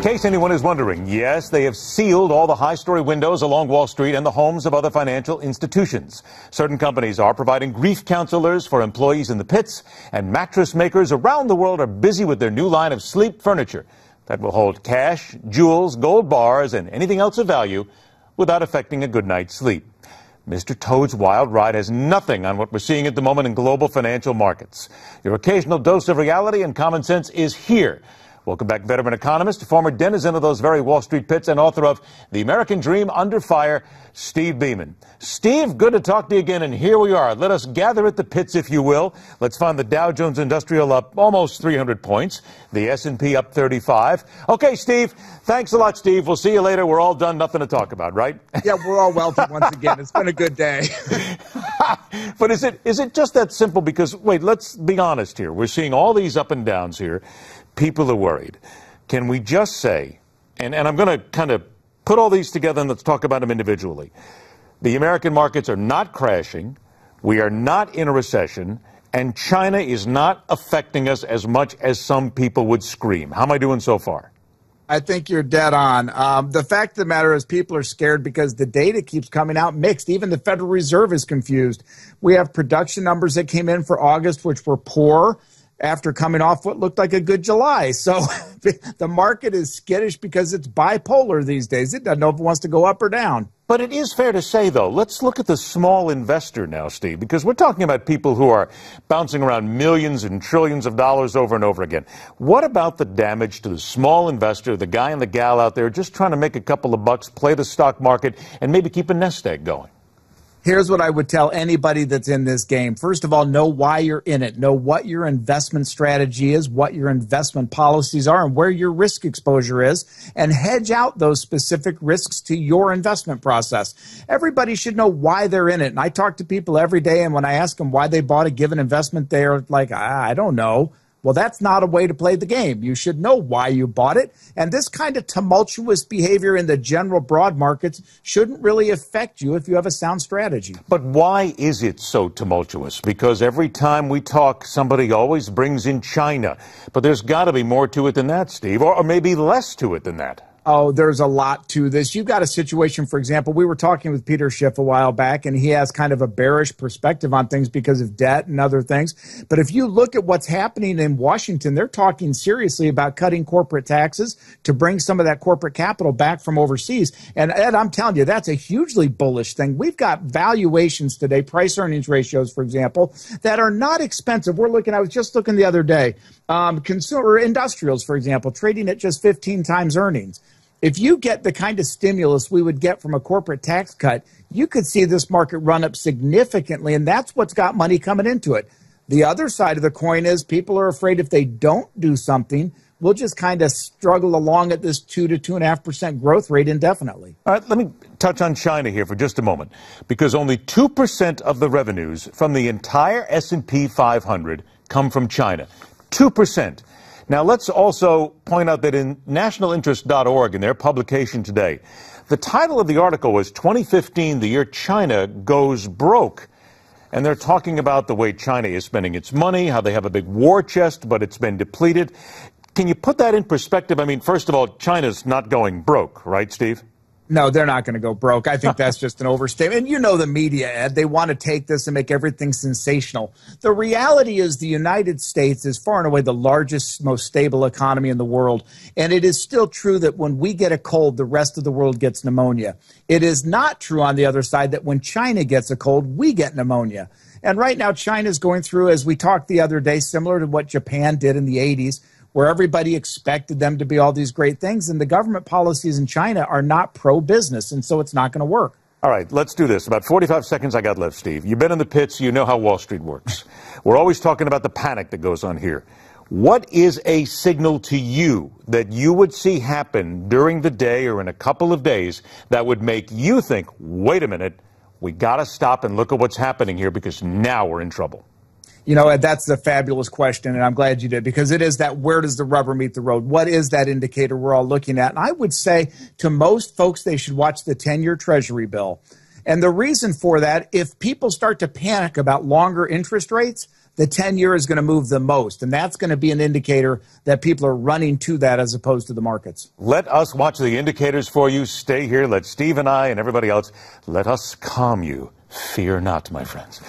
In case anyone is wondering, yes, they have sealed all the high-story windows along Wall Street and the homes of other financial institutions. Certain companies are providing grief counselors for employees in the pits, and mattress makers around the world are busy with their new line of sleep furniture that will hold cash, jewels, gold bars, and anything else of value without affecting a good night's sleep. Mr. Toad's Wild Ride has nothing on what we're seeing at the moment in global financial markets. Your occasional dose of reality and common sense is here. Welcome back, veteran economist, former denizen of those very Wall Street pits, and author of The American Dream Under Fire, Steve Beaman. Steve, good to talk to you again, and here we are. Let us gather at the pits, if you will. Let's find the Dow Jones Industrial up almost 300 points, the S&P up 35. Okay, Steve, thanks a lot, Steve. We'll see you later. We're all done, nothing to talk about, right? Yeah, we're all wealthy once again. It's been a good day. But is it just that simple? Because, wait, let's be honest here. We're seeing all these up and downs here. People are worried. Can we just say, and I'm going to kind of put all these together and let's talk about them individually. The American markets are not crashing. We are not in a recession. And China is not affecting us as much as some people would scream. How am I doing so far? I think you're dead on. The fact of the matter is people are scared because the data keeps coming out mixed. Even the Federal Reserve is confused. We have production numbers that came in for August, which were poor, after coming off what looked like a good July. So the market is skittish because it's bipolar these days. It doesn't know if it wants to go up or down. But it is fair to say, though, let's look at the small investor now, Steve, because we're talking about people who are bouncing around millions and trillions of dollars over and over again. What about the damage to the small investor, the guy and the gal out there just trying to make a couple of bucks, play the stock market, and maybe keep a nest egg going? Here's what I would tell anybody that's in this game. First of all, know why you're in it. Know what your investment strategy is, what your investment policies are, and where your risk exposure is, and hedge out those specific risks to your investment process. Everybody should know why they're in it. And I talk to people every day, and when I ask them why they bought a given investment, they're like, I don't know. Well, that's not a way to play the game. You should know why you bought it. And this kind of tumultuous behavior in the general broad markets shouldn't really affect you if you have a sound strategy. But why is it so tumultuous? Because every time we talk, somebody always brings in China. But there's got to be more to it than that, Steve, or maybe less to it than that. Oh, there's a lot to this. You've got a situation, for example, we were talking with Peter Schiff a while back, and he has kind of a bearish perspective on things because of debt and other things. But if you look at what's happening in Washington, they're talking seriously about cutting corporate taxes to bring some of that corporate capital back from overseas. And Ed, I'm telling you, that's a hugely bullish thing. We've got valuations today, price earnings ratios, for example, that are not expensive. I was just looking the other day, consumer industrials, for example, trading at just 15 times earnings. If you get the kind of stimulus we would get from a corporate tax cut, you could see this market run up significantly, and that's what's got money coming into it. The other side of the coin is people are afraid if they don't do something, we'll just kind of struggle along at this 2 to 2.5% growth rate indefinitely. All right, let me touch on China here for just a moment, because only 2% of the revenues from the entire S&P 500 come from China. 2%. Now, let's also point out that in nationalinterest.org, in their publication today, the title of the article was 2015, the year China goes broke. And they're talking about the way China is spending its money, how they have a big war chest, but it's been depleted. Can you put that in perspective? I mean, first of all, China's not going broke, right, Steve? No, they're not going to go broke. I think that's just an overstatement. And you know the media, Ed. They want to take this and make everything sensational. The reality is the United States is far and away the largest, most stable economy in the world. And it is still true that when we get a cold, the rest of the world gets pneumonia. It is not true on the other side that when China gets a cold, we get pneumonia. And right now, China is going through, as we talked the other day, similar to what Japan did in the 80s, where everybody expected them to be all these great things, and the government policies in China are not pro-business, and so it's not going to work. All right, let's do this. About 45 seconds I got left, Steve. You've been in the pits. You know how Wall Street works. We're always talking about the panic that goes on here. What is a signal to you that you would see happen during the day or in a couple of days that would make you think, wait a minute, we got to stop and look at what's happening here because now we're in trouble? You know, Ed, that's a fabulous question, and I'm glad you did, because it is that where does the rubber meet the road? What is that indicator we're all looking at? And I would say to most folks, they should watch the 10-year Treasury bill. And the reason for that, if people start to panic about longer interest rates, the 10-year is going to move the most. And that's going to be an indicator that people are running to that as opposed to the markets. Let us watch the indicators for you. Stay here. Let Steve and I and everybody else, let us calm you. Fear not, my friends.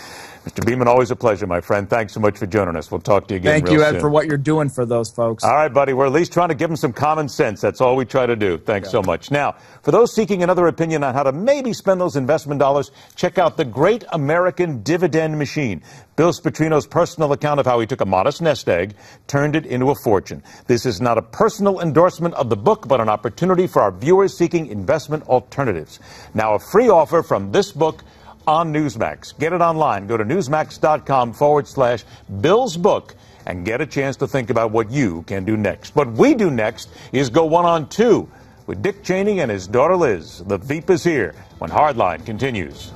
Mr. Beaman, always a pleasure, my friend. Thanks so much for joining us. We'll talk to you again Thank real you, Ed, soon. for what you're doing for those folks. All right, buddy. We're at least trying to give them some common sense. That's all we try to do. Thanks so much. Now, for those seeking another opinion on how to maybe spend those investment dollars, check out The Great American Dividend Machine, Bill Spatrino's personal account of how he took a modest nest egg, turned it into a fortune. This is not a personal endorsement of the book, but an opportunity for our viewers seeking investment alternatives. Now, a free offer from this book on Newsmax. Get it online. Go to newsmax.com/Bill's book and get a chance to think about what you can do next. What we do next is go 1-on-2 with Dick Cheney and his daughter Liz. The Veep is here when Hardline continues.